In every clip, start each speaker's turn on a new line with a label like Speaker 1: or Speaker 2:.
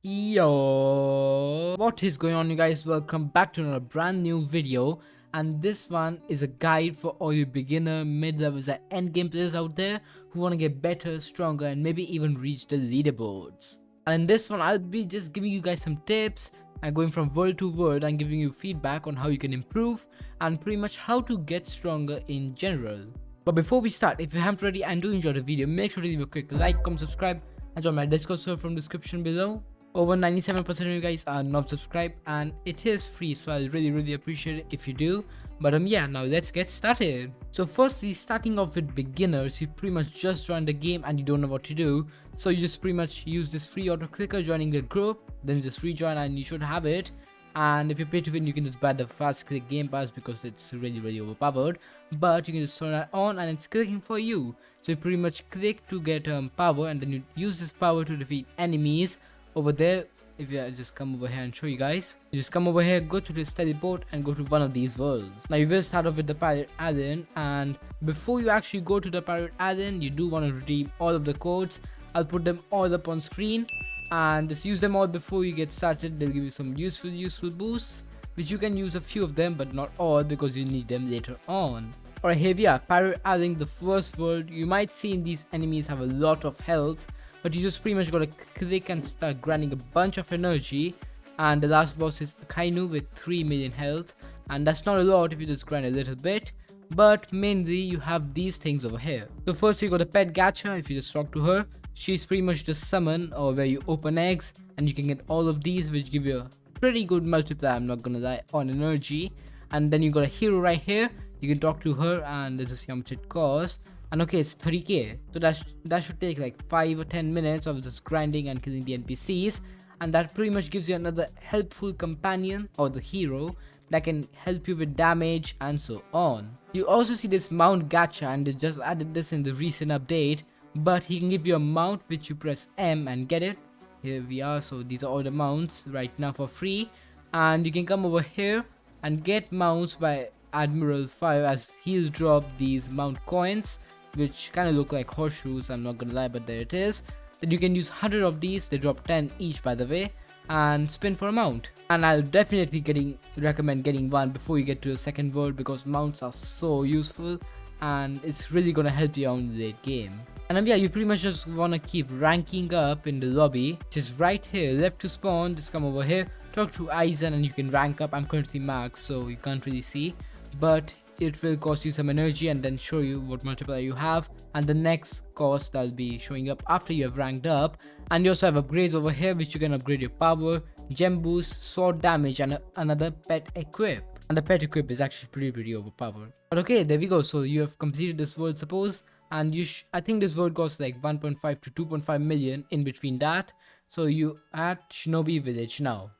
Speaker 1: Yo, what is going on, you guys? Welcome back to another brand new video, and this one is a guide for all you beginner, mid-levels and endgame players out there who want to get better, stronger and maybe even reach the leaderboards. And in this one I'll be just giving you guys some tips and going from word to word and giving you feedback on how you can improve and pretty much how to get stronger in general. But before we start, if you haven't already and do enjoy the video, make sure to leave a quick like, comment, subscribe and join my Discord server from the description below. Over 97% of you guys are not subscribed and it is free, so I really appreciate it if you do. But yeah, now let's get started. So firstly, starting off with beginners, you pretty much just joined the game and you don't know what to do, so you just pretty much use this free auto clicker joining the group, then you just rejoin and you should have it. And if you pay to win, you can just buy the fast click game pass because it's really overpowered, but you can just turn that on and it's clicking for you. So you pretty much click to get power, and then you use this power to defeat enemies over there. If you just come over here and show you guys, you just come over here, go to this teleport and go to one of these worlds. Now you will start off with the pirate island, and before you actually go to the pirate island, you do want to redeem all of the codes. I'll put them all up on screen and just use them all before you get started. They'll give you some useful boosts, which you can use a few of them but not all because you need them later on. Alright, here we are, pirate island, the first world. You might see in these enemies have a lot of health, but you just pretty much gotta click and start grinding a bunch of energy. And the last boss is Kainu with 3 million health, and that's not a lot if you just grind a little bit, but mainly you have these things over here. So first you got the pet gacha. If you just talk to her, she's pretty much just summon, or where you open eggs and you can get all of these, which give you a pretty good multiplier, I'm not gonna lie, on energy. And then you got a hero right here. You can talk to her and let's just see how much it costs. And okay, it's 30k, so that should take like 5 or 10 minutes of just grinding and killing the NPCs, and that pretty much gives you another helpful companion or the hero that can help you with damage and so on. You also see this mount gacha, and they just added this in the recent update, but he can give you a mount which you press M and get it. Here we are, so these are all the mounts right now for free, and you can come over here and get mounts by Admiral Fire, as he'll drop these mount coins which kind of look like horseshoes, I'm not gonna lie, but there it is. Then you can use 100 of these, they drop 10 each by the way, and spin for a mount. And I'll definitely recommend getting one before you get to the second world, because mounts are so useful and it's really gonna help you out in the late game. And yeah, you pretty much just wanna keep ranking up in the lobby, which is right here, left to spawn. Just come over here, talk to Aizen and you can rank up. I'm currently max, so you can't really see, but it will cost you some energy and then show you what multiplier you have, and the next cost that'll be showing up after you have ranked up. And you also have upgrades over here which you can upgrade your power, gem boost, sword damage and another pet equip. And the pet equip is actually pretty overpowered. But okay, there we go. So you have completed this world, suppose, and I think this world costs like 1.5 to 2.5 million in between that. So you at Shinobi Village now.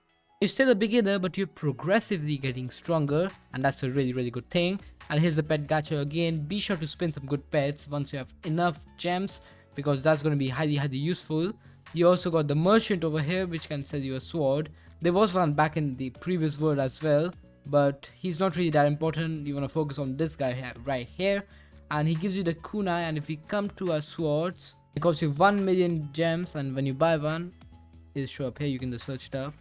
Speaker 1: You're still a beginner, but you're progressively getting stronger, and that's a really good thing. And here's the pet gacha again. Be sure to spin some good pets once you have enough gems, because that's going to be highly useful. You also got the merchant over here which can sell you a sword. There was one back in the previous world as well, but he's not really that important. You want to focus on this guy right here, and he gives you the kunai. And if we come to our swords, it costs you 1 million gems, and when you buy one, it'll show up here. You can just search it up.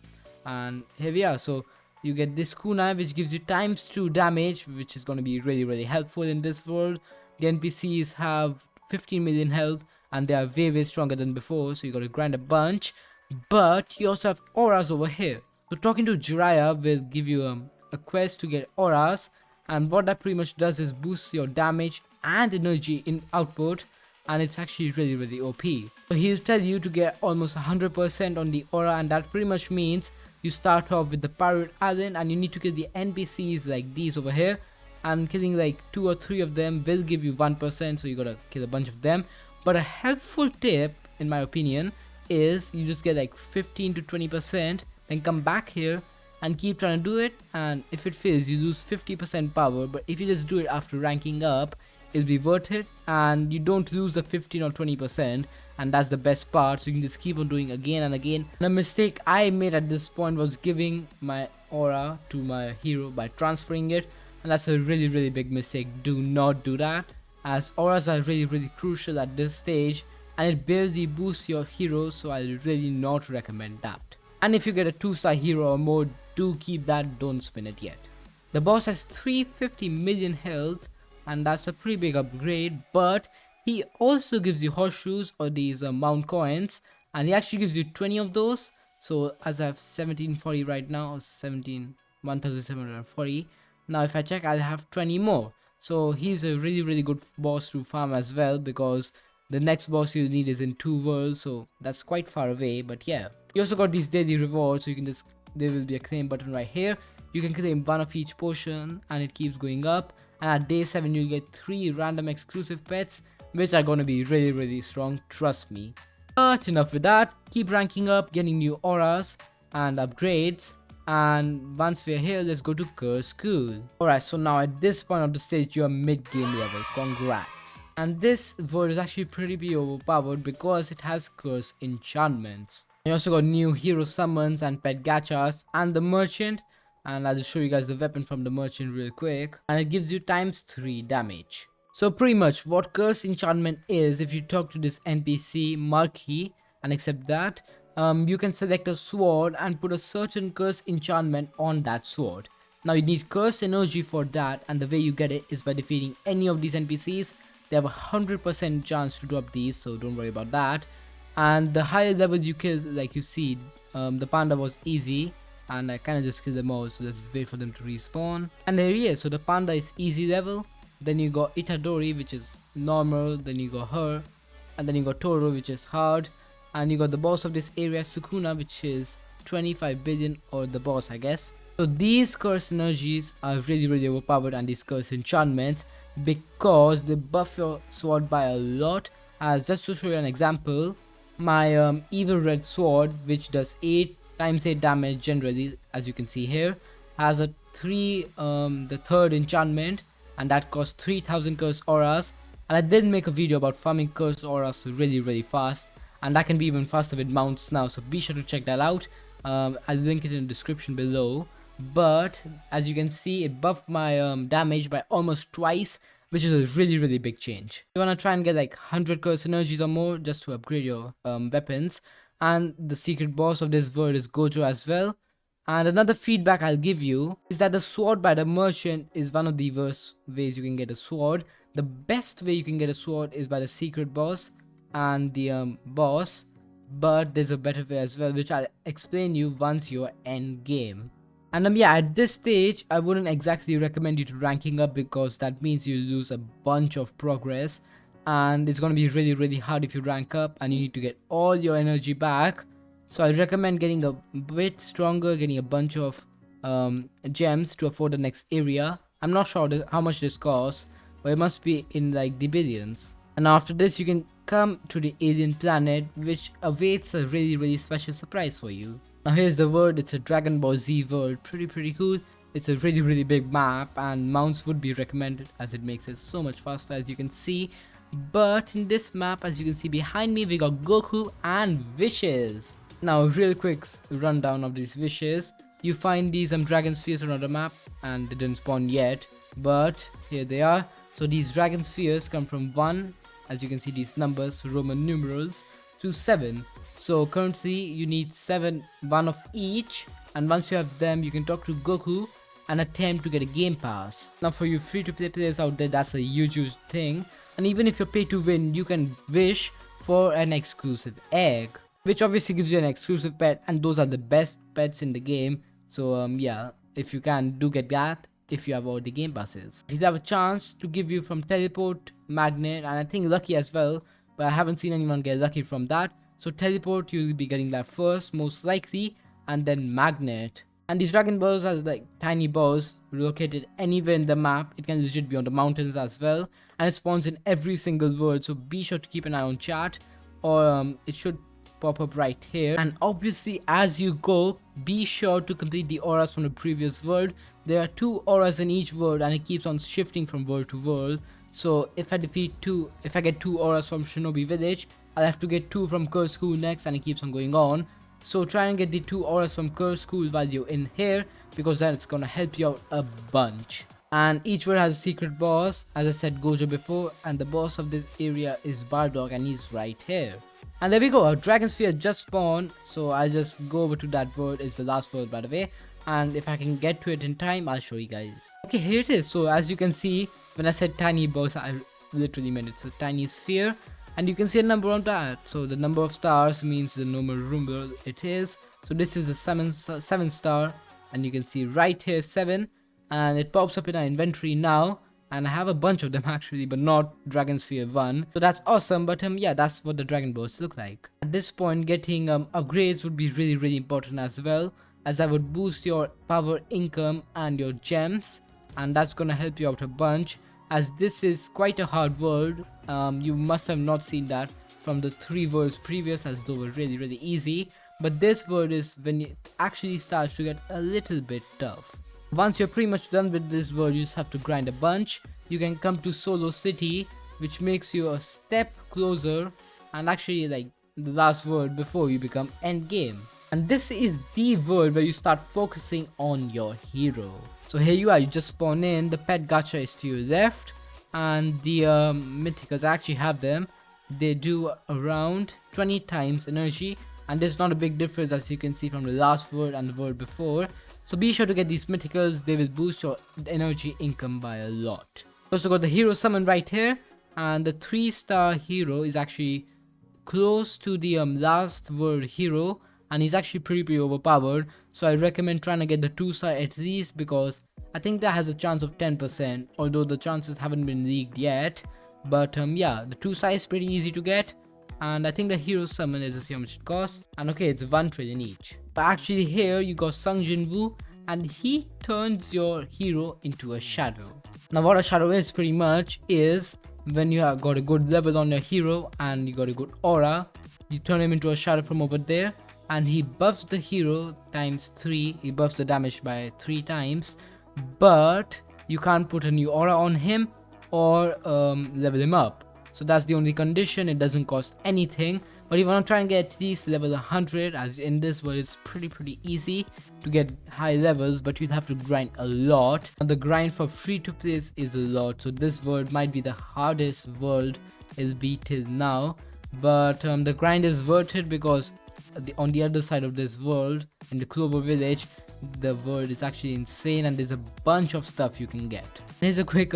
Speaker 1: And here we are, so you get this kunai which gives you ×2 damage, which is going to be really helpful in this world. The NPCs have 15 million health and they are way stronger than before, so you got to grind a bunch. But you also have auras over here, so talking to Jiraiya will give you a quest to get auras, and what that pretty much does is boosts your damage and energy in output, and it's actually really OP. So he'll tell you to get almost 100% on the aura, and that pretty much means you start off with the pirate island and you need to kill the NPCs like these over here, and killing like 2 or 3 of them will give you 1%, so you gotta kill a bunch of them. But a helpful tip in my opinion is you just get like 15 to 20%, then come back here and keep trying to do it, and if it fails you lose 50% power. But if you just do it after ranking up, it'll be worth it and you don't lose the 15 or 20%, and that's the best part. So you can just keep on doing again and again. And a mistake I made at this point was giving my aura to my hero by transferring it, and that's a really big mistake. Do not do that, as auras are really crucial at this stage, and it barely boosts your hero, so I'll really not recommend that. And if you get a 2-star hero or more, do keep that, don't spin it yet. The boss has 350 million health, and that's a pretty big upgrade, but he also gives you horseshoes or these mount coins, and he actually gives you 20 of those. So as I have 1740 right now, or 1740. Now if I check, I'll have 20 more. So he's a really good boss to farm as well, because the next boss you need is in 2 worlds, so that's quite far away. But yeah, you also got these daily rewards, so you can just, there will be a claim button right here. You can claim 1 of each potion and it keeps going up, and at day 7 you'll get 3 random exclusive pets, which are gonna be really strong, trust me. But enough with that, keep ranking up, getting new auras and upgrades, and once we're here, let's go to Curse School. Alright, so now at this point of the stage, you're mid-game level, congrats. And this world is actually pretty overpowered because it has curse enchantments. You also got new hero summons and pet gachas and the merchant, and I'll just show you guys the weapon from the merchant real quick, and it gives you ×3 damage. So pretty much what curse enchantment is, if you talk to this NPC Marquis and accept that, you can select a sword and put a certain curse enchantment on that sword. Now you need curse energy for that, and the way you get it is by defeating any of these NPCs. They have a 100% chance to drop these, so don't worry about that. And the higher level you kill, like you see, the panda was easy, and I kind of just killed them all, so let's just wait for them to respawn. And there he is, so the panda is easy level, then you got Itadori, which is normal, then you got her, and then you got Toro, which is hard, and you got the boss of this area, Sukuna, which is 25 billion, or the boss I guess. So these curse energies are really overpowered, and these curse enchantments, because they buff your sword by a lot. As just to show you an example, my evil red sword, which does 8 times 8 damage generally, as you can see here, has a the third enchantment, and that costs 3000 curse auras. And I did make a video about farming curse auras really fast, and that can be even faster with mounts now, so be sure to check that out. I'll link it in the description below. But as you can see, it buffed my damage by almost twice, which is a really big change. You want to try and get like 100 curse energies or more just to upgrade your weapons. And the secret boss of this world is Gojo as well. And another feedback I'll give you is that the sword by the merchant is one of the worst ways you can get a sword. The best way you can get a sword is by the secret boss and the boss, but there's a better way as well, which I'll explain you once you're end game. And yeah, at this stage I wouldn't exactly recommend you to ranking up, because that means you lose a bunch of progress, and it's gonna be really hard if you rank up and you need to get all your energy back. So I recommend getting a bit stronger, getting a bunch of gems to afford the next area. I'm not sure how much this costs, but it must be in like the billions. And after this you can come to the alien planet, which awaits a really special surprise for you. Now here's the world. It's a Dragon Ball Z world, pretty cool. It's a really big map, and mounts would be recommended as it makes it so much faster, as you can see. But in this map, as you can see behind me, we got Goku and wishes. Now real quick rundown of these wishes. You find these dragon spheres on the map, and they didn't spawn yet, but here they are. So these dragon spheres come from 1, as you can see these numbers, Roman numerals, to 7. So currently you need 7, 1 of each, and once you have them you can talk to Goku and attempt to get a game pass. Now for you free to play players out there, that's a huge thing, and even if you're pay to win, you can wish for an exclusive egg, which obviously gives you an exclusive pet, and those are the best pets in the game. So yeah, if you can, do get that if you have all the game passes. He'll have a chance to give you from teleport, magnet, and I think lucky as well, but I haven't seen anyone get lucky from that. So teleport, you'll be getting that first most likely, and then magnet. And these dragon balls are like tiny balls located anywhere in the map. It can legit be on the mountains as well, and it spawns in every single world, so be sure to keep an eye on chat, or it should pop up right here. And obviously as you go, be sure to complete the auras from the previous world. There are 2 auras in each world, and it keeps on shifting from world to world. So if I get 2 auras from Shinobi Village, I'll have to get 2 from Curse School next, and it keeps on going on. So try and get the 2 auras from Curse School while you're in here, because then it's gonna help you out a bunch. And each world has a secret boss, as I said Gojo before, and the boss of this area is Bardock, and he's right here. And there we go, our dragon sphere just spawned, so I'll just go over to that world. It's the last world, by the way, and if I can get to it in time, I'll show you guys. Okay, here it is. So as you can see, when I said tiny boss, I literally meant it's a tiny sphere, and you can see a number on that. So the number of stars means the normal room world it is. So this is a 7 star, and you can see right here 7, and it pops up in our inventory now. And I have a bunch of them actually, but not Dragon Sphere 1. So that's awesome, but yeah, that's what the Dragon Balls look like. At this point, getting upgrades would be really important as well, as that would boost your power, income, and your gems. And that's gonna help you out a bunch, as this is quite a hard world. You must have not seen that from the 3 worlds previous, as those were really easy. But this world is when it actually starts to get a little bit tough. Once you're pretty much done with this world, you just have to grind a bunch. You can come to Solo City, which makes you a step closer, and actually like the last world before you become endgame. And this is the world where you start focusing on your hero. So here you are, you just spawn in, the pet gacha is to your left, and the mythicals, I actually have them. They do around 20 times energy, and there's not a big difference as you can see from the last world and the world before. So be sure to get these mythicals, they will boost your energy income by a lot. Also got the hero summon right here, and the 3-star hero is actually close to the last world hero, and he's actually pretty overpowered. So I recommend trying to get the 2-star at least, because I think that has a chance of 10%, although the chances haven't been leaked yet. But yeah, the 2-star is pretty easy to get. And I think the hero summon is to see how much it costs. And okay, it's 1 trillion each. But actually here you got Sung Jinwoo, and he turns your hero into a shadow. Now what a shadow is pretty much is when you have got a good level on your hero and you got a good aura, you turn him into a shadow from over there, and he buffs the hero times 3. He buffs the damage by 3 times, but you can't put a new aura on him or level him up. So that's the only condition. It doesn't cost anything. But if you want to try and get at least level 100, as in this world it's pretty easy to get high levels, but you'd have to grind a lot. And the grind for free to play is a lot, so this world might be the hardest world it'll be till now. But the grind is worth it, because on the other side of this world, in the Clover Village, the world is actually insane, and there's a bunch of stuff you can get. Here's a quick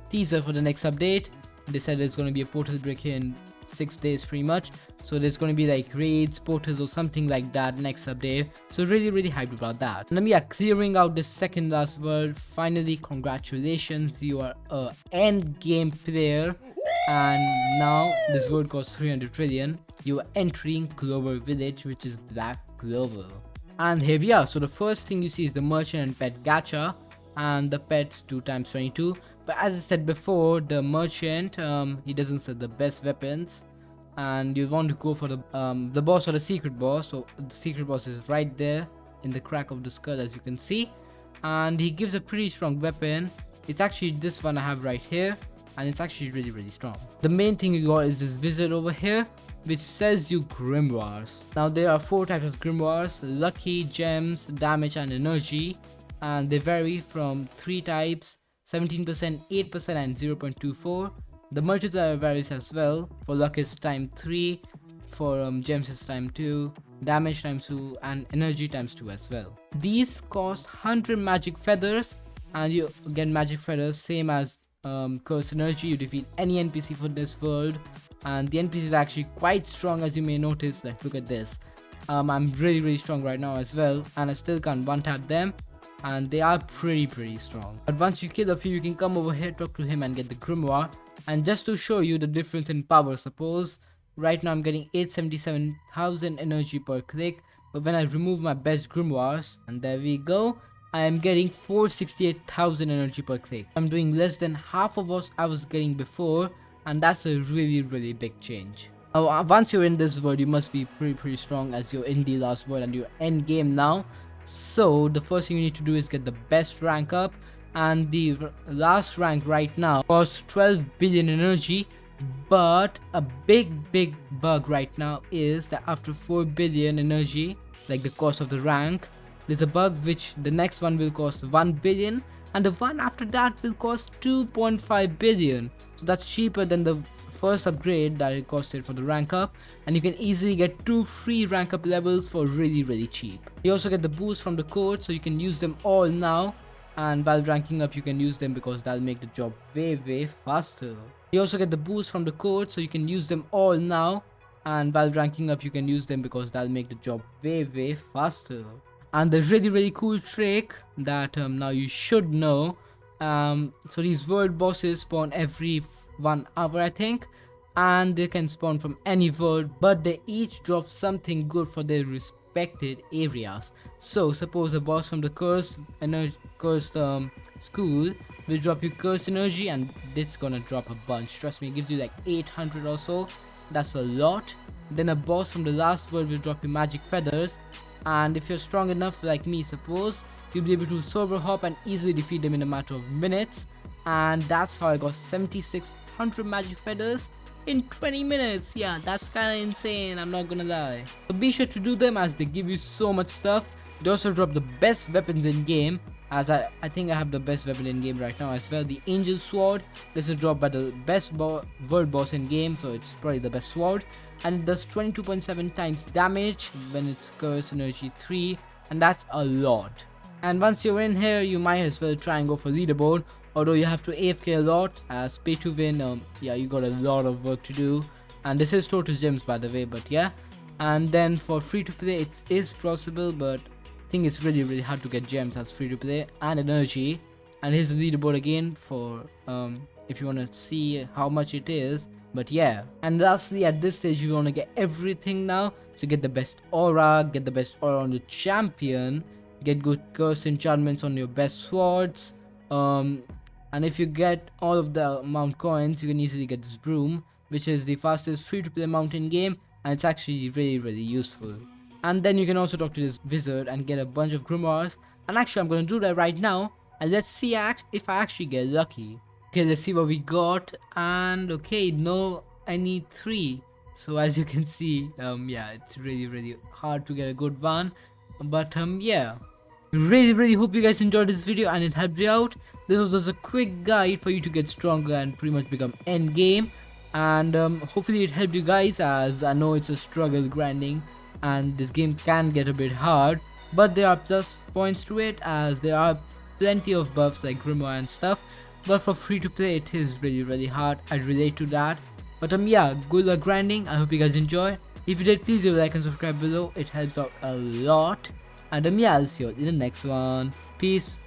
Speaker 1: teaser for the next update. They said there's going to be a portal break here in 6 days pretty much, so there's going to be like raids, portals or something like that next update. So really hyped about that. And then we are clearing out the second last world. Finally, congratulations, you are a end game player, and now this world costs 300 trillion. You are entering Clover Village, which is Black Clover. And here we are. So the first thing you see is the merchant and pet gacha, and the pets 2 times 22. But as I said before, the merchant, he doesn't sell the best weapons, and you want to go for the boss or the secret boss. So the secret boss is right there in the crack of the skull, as you can see, and he gives a pretty strong weapon. It's actually this one I have right here, and it's actually really strong. The main thing you got is this wizard over here, which sells you grimoires. Now there are 4 types of grimoires: lucky, gems, damage, and energy, and they vary from 3 types: 17%, 8%, and 0.24. The multiplier varies as well. For luck is time 3, for gems is time 2, damage times 2, and energy times 2 as well. These cost 100 magic feathers, and you get magic feathers same as curse energy. You defeat any NPC for this world, and the NPC is actually quite strong, as you may notice. Like, look at this. I'm really strong right now as well, and I still can't one tap them, and they are pretty strong. But once you kill a few, you can come over here, talk to him, and get the grimoire. And just to show you the difference in power, suppose right now I'm getting 877,000 energy per click, but when I remove my best grimoires, and there we go, I am getting 468,000 energy per click. I'm doing less than half of what I was getting before, and that's a really big change. Once you're in this world, you must be pretty strong, as you're in the last world and you're end game now. So the first thing you need to do is get the best rank up, and the last rank right now costs 12 billion energy. But a big bug right now is that after 4 billion energy, like the cost of the rank, there's a bug which the next one will cost 1 billion, and the one after that will cost 2.5 billion. So that's cheaper than the first upgrade that it costed for the rank up, and you can easily get 2 free rank up levels for really cheap. You also get the boost from the code, so you can use them all now, and while ranking up you can use them because that'll make the job way faster. You also get the boost from the code, so you can use them all now, and while ranking up you can use them because that'll make the job way faster. And the really cool trick that now you should know, so these world bosses spawn every 1 hour I think, and they can spawn from any world, but they each drop something good for their respected areas. So suppose a boss from the cursed school will drop you cursed energy, and it's gonna drop a bunch. Trust me, it gives you like 800 or so. That's a lot. Then a boss from the last world will drop you magic feathers, and if you're strong enough like me, suppose, you'll be able to sober hop and easily defeat them in a matter of minutes. And that's how I got 7600 magic feathers in 20 minutes. Yeah, that's kinda insane, I'm not gonna lie. So be sure to do them as they give you so much stuff. They also drop the best weapons in game, as I think I have the best weapon in game right now as well, the angel sword. This is dropped by the best world boss in game, so it's probably the best sword, and it does 22.7 times damage when it's curse energy 3, and that's a lot. And once you're in here, you might as well try and go for leaderboard, although you have to AFK a lot, as pay to win, yeah, you got a lot of work to do. And this is total gems by the way, but yeah. And then for free to play it is possible, but I think it's really hard to get gems as free to play and energy. And here's the leaderboard again for if you want to see how much it is. But yeah, and lastly at this stage you want to get everything now, so get the best aura, get the best aura on the champion, get good curse enchantments on your best swords, and if you get all of the mount coins, you can easily get this broom, which is the fastest free to play mount in game, and it's actually really useful. And then you can also talk to this wizard and get a bunch of grimoires, and actually I'm going to do that right now, and let's see if I actually get lucky. Okay, let's see what we got, and okay, no, I need 3. So as you can see, yeah, it's really hard to get a good one, but yeah. Really hope you guys enjoyed this video and it helped you out. This was just a quick guide for you to get stronger and pretty much become endgame, and hopefully it helped you guys, as I know it's a struggle grinding and this game can get a bit hard, but there are plus points to it, as there are plenty of buffs like grimoire and stuff, but for free to play it is really hard. I relate to that, but yeah, good luck grinding. I hope you guys enjoy. If you did, please leave a like and subscribe below, it helps out a lot. And yeah, I'll see you in the next one. Peace.